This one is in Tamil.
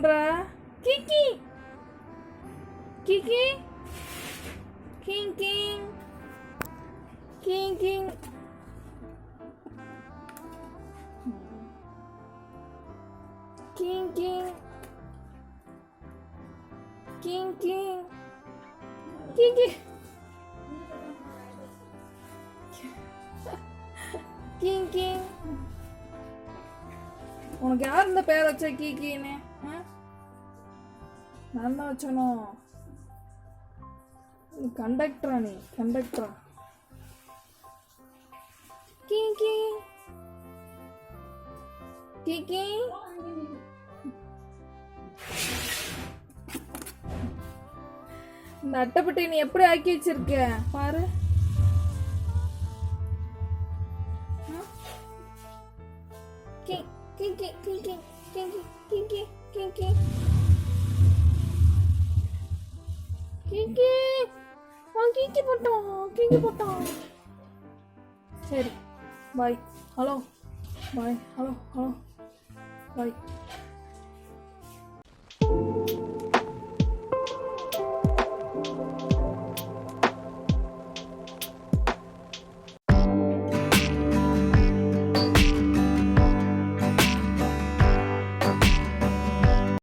பண்ற? கிக்கி கிக்கி king king king king. King king king king king king king king. உனக்கு யார் இந்த பேர் வச்ச கீக்கின்னு? நான் தான் வச்சனோ? கண்டக்டரா நீ? கண்டக்டரா? கிங் கிங் கிக்கி. இந்த அட்டைப்பட்டி நீ எப்படி ஆக்கி வச்சிருக்க பாரு. போட்டோம். சரி பாய். ஹலோ பாய். ஹலோ ஹலோ பாய்.